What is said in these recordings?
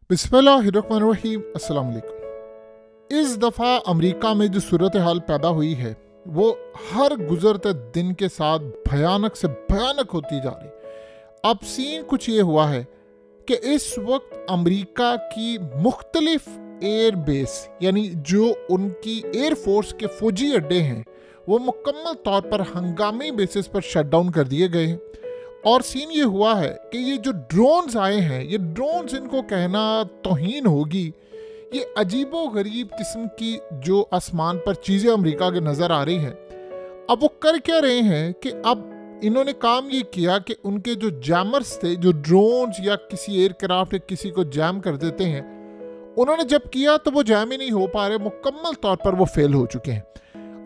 बिस्मिल्लाहिर्रहमानिर्रहीम। अस्सलाम वालेकुम। इस दफ़ा अमेरिका में जो सूरत हाल पैदा हुई है वो हर गुजरते दिन के साथ भयानक से भयानक होती जा रही। अब सीन कुछ ये हुआ है कि इस वक्त अमेरिका की मुख्तलिफ एयर बेस यानी जो उनकी एयर फोर्स के फौजी अड्डे हैं वो मुकम्मल तौर पर हंगामी बेसिस पर शट डाउन कर दिए गए हैं। और सीन ये हुआ है कि ये जो ड्रोन्स आए हैं, ये ड्रोन्स, इनको कहना तौहीन होगी, ये अजीबो गरीब किस्म की जो आसमान पर चीज़ें अमेरिका के नज़र आ रही हैं। अब वो कर क्या रहे हैं कि अब इन्होंने काम ये किया कि उनके जो जैमर्स थे, जो ड्रोन्स या किसी एयरक्राफ्ट या किसी को जैम कर देते हैं, उन्होंने जब किया तो वो जैम ही नहीं हो पा रहे, मुकम्मल तौर पर वो फेल हो चुके हैं।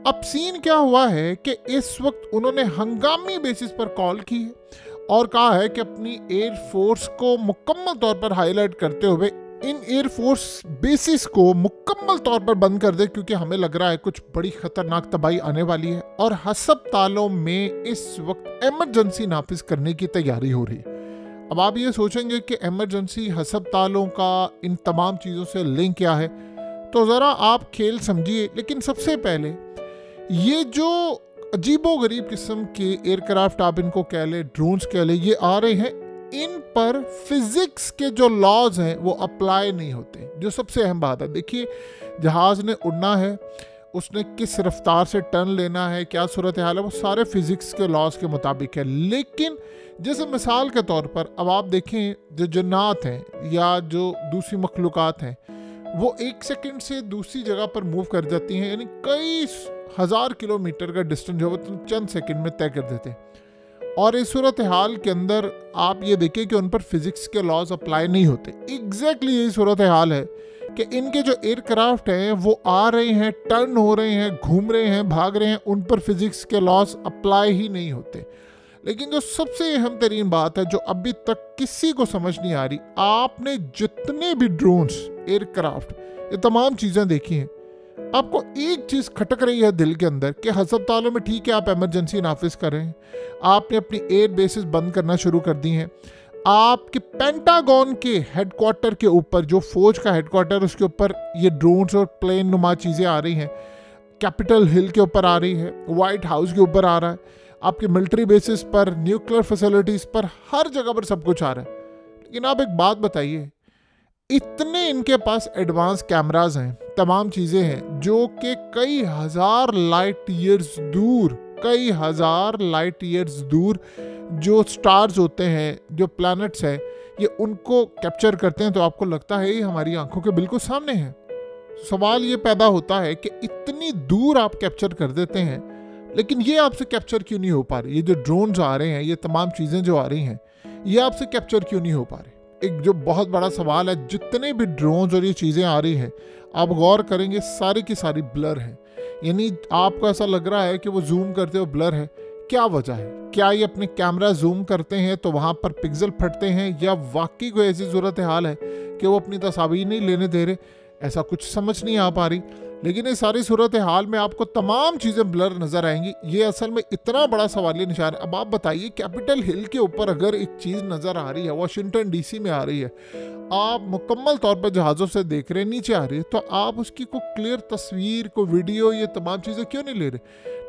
अब सीन क्या हुआ है कि इस वक्त उन्होंने हंगामी बेसिस पर कॉल की है और कहा है कि अपनी एयर फोर्स को मुकम्मल तौर पर हाईलाइट करते हुए इन एयर फोर्स बेसिस को मुकम्मल तौर पर बंद कर दे, क्योंकि हमें लग रहा है कुछ बड़ी खतरनाक तबाही आने वाली है। और हस्पतालों में इस वक्त इमरजेंसी नाफिज करने की तैयारी हो रही है। अब आप ये सोचेंगे कि इमरजेंसी हस्पतालों का इन तमाम चीज़ों से लिंक क्या है, तो ज़रा आप खेल समझिए। लेकिन सबसे पहले ये जो अजीबो गरीब किस्म के एयरक्राफ्ट, आप इनको कह ले, ड्रोन्स कह ले, ये आ रहे हैं, इन पर फिजिक्स के जो लॉज हैं वो अप्लाई नहीं होते, जो सबसे अहम बात है। देखिए, जहाज़ ने उड़ना है, उसने किस रफ्तार से टर्न लेना है, क्या सूरत हाल है, वो सारे फिजिक्स के लॉज के मुताबिक है। लेकिन जैसे मिसाल के तौर पर अब आप देखें, जो जन्नात हैं या जो दूसरी मखलूक़ात हैं वो एक सेकंड से दूसरी जगह पर मूव कर जाती हैं, यानी कई हज़ार किलोमीटर का डिस्टेंस जो वो चंद सेकंड में तय कर देते हैं। और इस सूरत हाल के अंदर आप ये देखें कि उन पर फिजिक्स के लॉज अप्लाई नहीं होते। एग्जैक्टली यही सूरत हाल है कि इनके जो एयरक्राफ्ट हैं वो आ रहे हैं, टर्न हो रहे हैं, घूम रहे हैं, भाग रहे हैं, उन पर फिजिक्स के लॉज अप्लाई ही नहीं होते। लेकिन जो सबसे अहम तरीन बात है जो अभी तक किसी को समझ नहीं आ रही, आपने जितने भी ड्रोन्स, एयरक्राफ्ट, ये तमाम चीज़ें देखी हैं, आपको एक चीज़ खटक रही है दिल के अंदर कि हस्पतालों में ठीक है आप इमरजेंसी नाफिज कर रहे हैं, आपने अपनी एयर बेसिस बंद करना शुरू कर दी हैं, आपके पेंटागन के हेडक्वार्टर के ऊपर, जो फौज का हेडक्वार्टर, उसके ऊपर ये ड्रोन्स और प्लेन नुमा चीज़ें आ रही हैं, कैपिटल हिल के ऊपर आ रही है, वाइट हाउस के ऊपर आ रहा है, आपके मिलिट्री बेसिस पर, न्यूक्लियर फैसिलिटीज़ पर, हर जगह पर सब कुछ आ रहा है। लेकिन आप एक बात बताइए, इतने इनके पास एडवांस कैमराज हैं, तमाम चीज़ें हैं जो कि कई हज़ार लाइट ईयर्स दूर जो स्टार्स होते हैं, जो प्लैनेट्स हैं, ये उनको कैप्चर करते हैं, तो आपको लगता है ये हमारी आंखों के बिल्कुल सामने है। सवाल ये पैदा होता है कि इतनी दूर आप कैप्चर कर देते हैं, लेकिन ये आपसे कैप्चर क्यों नहीं हो पा रही? ये जो ड्रोन्स आ रहे हैं, ये तमाम चीज़ें जो आ रही हैं, ये आपसे कैप्चर क्यों नहीं हो पा रही? एक जो बहुत बड़ा सवाल है। जितने भी ड्रोन्स और ये चीज़ें आ रही हैं, आप गौर करेंगे सारी की सारी ब्लर है, यानी आपको ऐसा लग रहा है कि वो जूम करते हो ब्लर है। क्या वजह है? क्या ये अपने कैमरा जूम करते हैं तो वहाँ पर पिक्सल फटते हैं, या वाकई कोई ऐसी सूरत हाल है कि वो अपनी तस्वीर नहीं लेने दे रहे? ऐसा कुछ समझ नहीं आ पा रही। लेकिन इस सारी सूरत हाल में आपको तमाम चीज़ें ब्लर नज़र आएंगी। ये असल में इतना बड़ा सवालिया निशान है। अब आप बताइए, कैपिटल हिल के ऊपर अगर एक चीज़ नज़र आ रही है, वाशिंगटन डीसी में आ रही है, आप मुकम्मल तौर पर जहाज़ों से देख रहे हैं, नीचे आ रही है, तो आप उसकी को क्लियर तस्वीर, को वीडियो, ये तमाम चीज़ें क्यों नहीं ले रहे?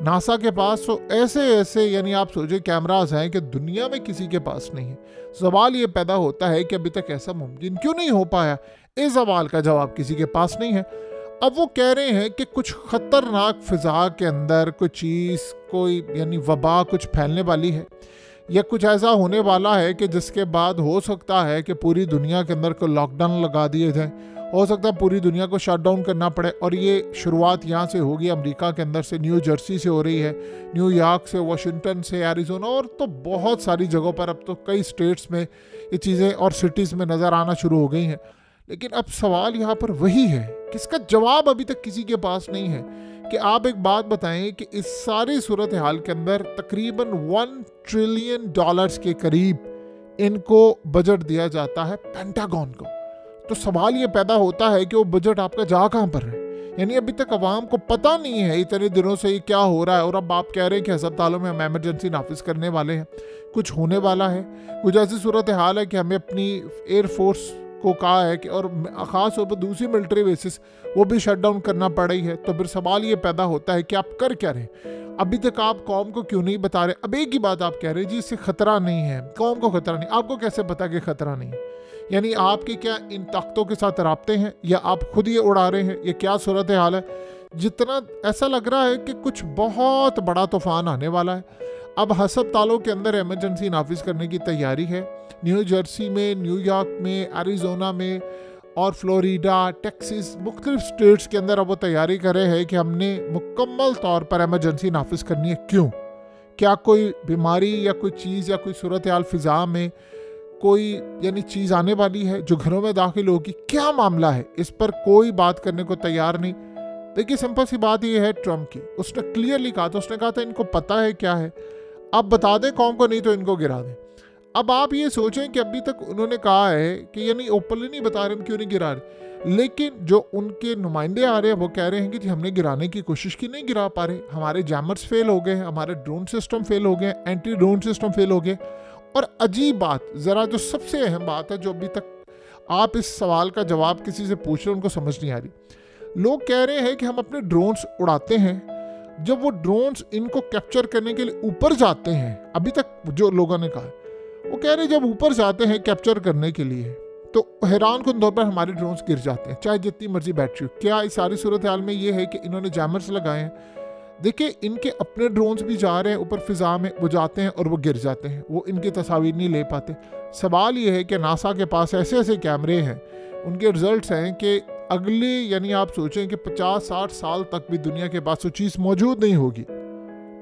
नासा के पास तो ऐसे यानी आप सोचिए कैमराज हैं कि दुनिया में किसी के पास नहीं है। सवाल ये पैदा होता है कि अभी तक ऐसा मुमकिन क्यों नहीं हो पाया? इस सवाल का जवाब किसी के पास नहीं है। अब वो कह रहे हैं कि कुछ खतरनाक फिजा के अंदर कोई चीज़, कोई यानी वबा कुछ फैलने वाली है, या कुछ ऐसा होने वाला है कि जिसके बाद हो सकता है कि पूरी दुनिया के अंदर कोई लॉकडाउन लगा दिए जाए, हो सकता है पूरी दुनिया को शट डाउन करना पड़े। और ये शुरुआत यहाँ से होगी, अमेरिका के अंदर से, न्यू जर्सी से हो रही है, न्यूयॉर्क से, वाशिंगटन से, एरिजोना, और तो बहुत सारी जगहों पर अब तो कई स्टेट्स में ये चीज़ें और सिटीज़ में नज़र आना शुरू हो गई हैं। लेकिन अब सवाल यहाँ पर वही है कि इसका जवाब अभी तक किसी के पास नहीं है। कि आप एक बात बताएं कि इस सारी सूरत हाल के अंदर तकरीबन $1 ट्रिलियन के करीब इनको बजट दिया जाता है पेंटागन को। तो सवाल ये पैदा होता है कि वो बजट आपका जा कहाँ पर है? यानी अभी तक अवाम को पता नहीं है इतने दिनों से ये क्या हो रहा है, और अब आप कह रहे हैं कि अस्पतालों में हम इमरजेंसी नाफिज करने वाले हैं, कुछ होने वाला है, कुछ ऐसी सूरत हाल है कि हमें अपनी एयर फोर्स को कहा है कि और ख़ास तौर पर दूसरी मिलिट्री बेसिस वो भी शट डाउन करना पड़ रही है, तो फिर सवाल ये पैदा होता है कि आप कर क्या रहे हैं? अभी तक आप कौम को क्यों नहीं बता रहे? अब एक ही बात आप कह रहे हैं जी इससे खतरा नहीं है, कौम को खतरा नहीं। आपको कैसे पता कि खतरा नहीं है? यानी आपके क्या इन ताकतों के साथ राब्ते हैं या आप खुद ये उड़ा रहे हैं? ये क्या सूरत हाल है? जितना ऐसा लग रहा है कि कुछ बहुत बड़ा तूफान आने वाला है। अब हस्पतालों के अंदर इमरजेंसी नाफिज करने की तैयारी है। न्यू जर्सी में, न्यूयॉर्क में, एरिज़ोना में और फ्लोरिडा, टेक्सास, मुख्तलिफ स्टेट्स के अंदर अब वो तैयारी कर रहे हैं कि हमने मुकम्मल तौर पर इमरजेंसी नाफिज करनी है। क्यों? क्या कोई बीमारी या कोई चीज़ या कोई सूरत हाल फ़िज़ा में कोई यानी चीज़ आने वाली है जो घरों में दाखिल होगी? क्या मामला है? इस पर कोई बात करने को तैयार नहीं। देखिए सिंपल सी बात ये है ट्रम्प की, उसने क्लियरली कहा था, उसने कहा था इनको पता है क्या है, अब बता दें कौम को, नहीं तो इनको गिरा दें। अब आप ये सोचें कि अभी तक उन्होंने कहा है कि यानी ओपनली नहीं बता रहे हम क्यों नहीं गिरा रहे, लेकिन जो उनके नुमाइंदे आ रहे हैं वो कह रहे हैं कि जी हमने गिराने की कोशिश की, नहीं गिरा पा रहे, हमारे जैमर्स फेल हो गए, हमारे ड्रोन सिस्टम फेल हो गए, एंटी ड्रोन सिस्टम फेल हो गए। और अजीब बात, ज़रा जो सबसे अहम बात है, जो अभी तक आप इस सवाल का जवाब किसी से पूछ रहे हैं उनको समझ नहीं आ रही। लोग कह रहे हैं कि हम अपने ड्रोन्स उड़ाते हैं, जब वो ड्रोन्स इनको कैप्चर करने के लिए ऊपर जाते हैं, अभी तक जो लोगों ने कहा वो कह रहे हैं जब ऊपर जाते हैं कैप्चर करने के लिए तो हैरान कुन तौर पर हमारे ड्रोन्स गिर जाते हैं, चाहे जितनी मर्जी बैटरी हो। क्या इस सारी सूरत हाल में ये है कि इन्होंने जैमर्स लगाए हैं? देखिए इनके अपने ड्रोन्स भी जा रहे हैं ऊपर फिजा में, वो जाते हैं और वो गिर जाते हैं, वो इनकी तस्वीर नहीं ले पाते। सवाल ये है कि नासा के पास ऐसे ऐसे कैमरे हैं, उनके रिजल्ट्स हैं कि अगले यानी आप सोचें कि 50-60 साल तक भी दुनिया के पास वो चीज़ मौजूद नहीं होगी।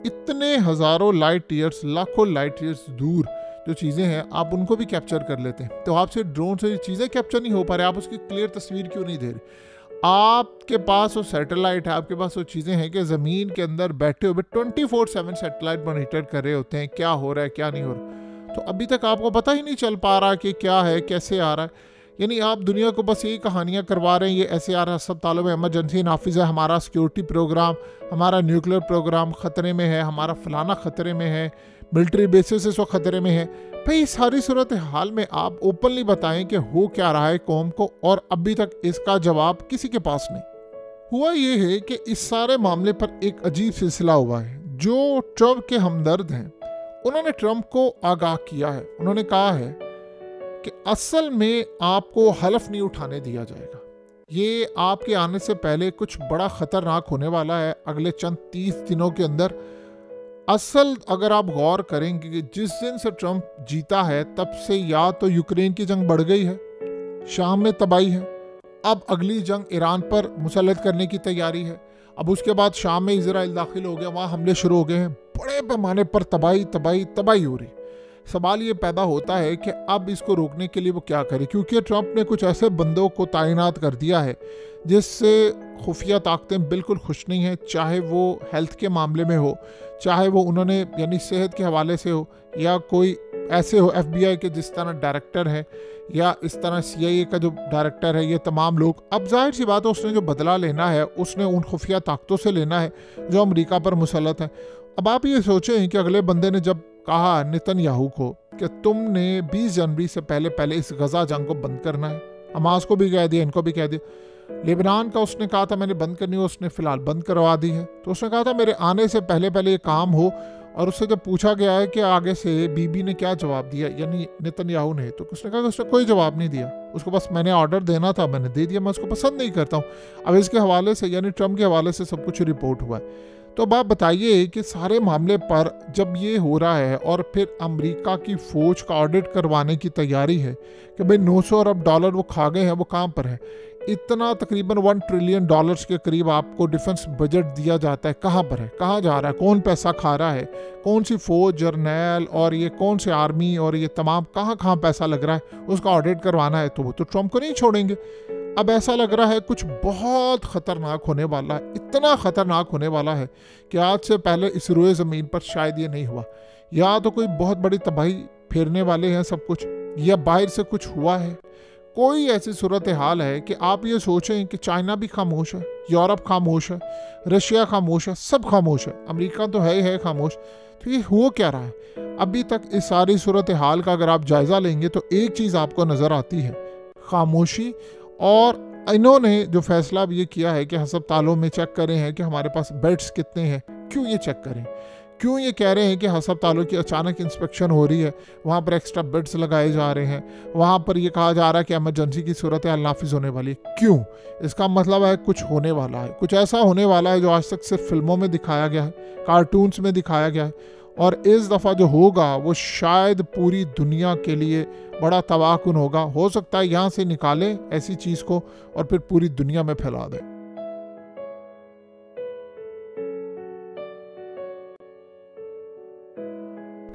इतने हज़ारों लाइट ईयर्स, लाखों लाइट ईयर्स दूर जो चीज़ें हैं आप उनको भी कैप्चर कर लेते हैं, तो आपसे ड्रोन से चीज़ें कैप्चर नहीं हो पा रही, आप उसकी क्लियर तस्वीर क्यों नहीं दे रहे? आपके पास वो सैटेलाइट है, आपके पास वो चीज़ें हैं कि ज़मीन के अंदर बैठे हुए 24/7 सैटेलाइट मॉनिटर कर रहे होते हैं क्या हो रहा है क्या नहीं हो रहा, तो अभी तक आपको पता ही नहीं चल पा रहा कि क्या है कैसे आ रहा है। यानी आप दुनिया को बस यही कहानियाँ करवा रहे हैं, ये ऐसे आ रहा है अस्पतालों में इमरजेंसी नाफिज है, हमारा सिक्योरिटी प्रोग्राम, हमारा न्यूक्लियर प्रोग्राम ख़तरे में है, हमारा फलाना ख़तरे में है, मिलिट्री बेसिस वो ख़तरे में है। भाई सारी सूरत हाल में आप ओपनली बताएं कि हो क्या रहा है कौम को, और अभी तक इसका जवाब किसी के पास नहीं। हुआ ये है कि इस सारे मामले पर एक अजीब सिलसिला हुआ है। जो ट्रम्प के हमदर्द हैं उन्होंने ट्रम्प को आगाह किया है, उन्होंने कहा है कि असल में आपको हलफ नहीं उठाने दिया जाएगा, ये आपके आने से पहले कुछ बड़ा ख़तरनाक होने वाला है अगले चंद 30 दिनों के अंदर। असल अगर आप गौर करेंगे कि जिस दिन से ट्रम्प जीता है तब से या तो यूक्रेन की जंग बढ़ गई है, शाम में तबाही है, अब अगली जंग ईरान पर मुसल्लत करने की तैयारी है, अब उसके बाद शाम में इजराइल दाखिल हो गया, वहाँ हमले शुरू हो गए हैं, बड़े पैमाने पर तबाही तबाही तबाही हो रही। सवाल ये पैदा होता है कि अब इसको रोकने के लिए वो क्या करे, क्योंकि ट्रम्प ने कुछ ऐसे बंदों को तैनात कर दिया है जिससे खुफिया ताकतें बिल्कुल खुश नहीं हैं, चाहे वो हेल्थ के मामले में हो, चाहे वो उन्होंने यानी सेहत के हवाले से हो, या कोई ऐसे हो FBI के जिस तरह डायरेक्टर है, या इस तरह CIA का जो डायरेक्टर है, ये तमाम लोग। अब जाहिर सी बात है उसने जो बदला लेना है उसने उन खुफिया ताकतों से लेना है जो अमेरिका पर मुसल्लत है। अब आप ये सोचें कि अगले बंदे ने जब कहा नेतन्याहू को कि तुमने 20 जनवरी से पहले इस गजा जंग को बंद करना है, हमास को भी कह दिया, इनको भी कह दिया, लेबनान का उसने कहा था मैंने बंद करनी हो, उसने फ़िलहाल बंद करवा दी है, तो उसने कहा था मेरे आने से पहले ये काम हो। और उससे जब पूछा गया है कि आगे से बीबी ने क्या जवाब दिया, यानी नेतन्याहू ने, तो उसने कहा कि उसने कोई जवाब नहीं दिया, उसको बस मैंने ऑर्डर देना था, मैंने दे दिया, मैं उसको पसंद नहीं करता हूँ। अब इसके हवाले से यानी ट्रम्प के हवाले से सब कुछ रिपोर्ट हुआ है। तो अब आप बताइए कि सारे मामले पर जब ये हो रहा है और फिर अमेरिका की फ़ौज का ऑडिट करवाने की तैयारी है कि भाई 900 अरब डॉलर वो खा गए हैं, वो कहाँ पर है? इतना तकरीबन $1 ट्रिलियन के करीब आपको डिफेंस बजट दिया जाता है, कहाँ पर है, कहाँ जा रहा है, कौन पैसा खा रहा है, कौन सी फ़ौज, जर्नैल और ये कौन से आर्मी और ये तमाम कहाँ पैसा लग रहा है, उसका ऑडिट करवाना है, तो वो तो ट्रम्प को नहीं छोड़ेंगे। अब ऐसा लग रहा है कुछ बहुत ख़तरनाक होने वाला है, इतना ख़तरनाक होने वाला है कि आज से पहले इस रोए ज़मीन पर शायद ये नहीं हुआ। या तो कोई बहुत बड़ी तबाही फेरने वाले हैं सब कुछ, या बाहर से कुछ हुआ है, कोई ऐसी सूरत हाल है कि आप ये सोचें कि चाइना भी खामोश है, यूरोप खामोश है, रशिया खामोश है, सब खामोश है, अमेरिका तो है ही है खामोश। तो ये हो क्या रहा है अभी तक? इस सारी सूरत हाल का अगर आप जायज़ा लेंगे तो एक चीज़ आपको नज़र आती है, खामोशी। और इन्होंने जो फैसला अब ये किया है कि हस्पतालों में चेक करें हैं कि हमारे पास बेड्स कितने हैं। क्यों ये चेक करें? क्यों ये कह रहे हैं कि हस्पतालों की अचानक इंस्पेक्शन हो रही है, वहाँ पर एक्स्ट्रा बेड्स लगाए जा रहे हैं, वहाँ पर ये कहा जा रहा है कि इमरजेंसी की सूरत हाल नाफिज होने वाली है? क्यों? इसका मतलब है कुछ होने वाला है, कुछ ऐसा होने वाला है जो आज तक सिर्फ फिल्मों में दिखाया गया है, कार्टून्स में दिखाया गया है, और इस दफ़ा जो होगा वो शायद पूरी दुनिया के लिए बड़ा तबाहकुन होगा। हो सकता है यहाँ से निकाले ऐसी चीज़ को और फिर पूरी दुनिया में फैला दे।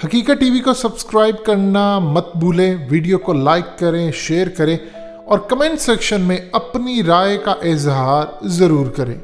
हकीकत टीवी को सब्सक्राइब करना मत भूलें, वीडियो को लाइक करें, शेयर करें और कमेंट सेक्शन में अपनी राय का इजहार ज़रूर करें।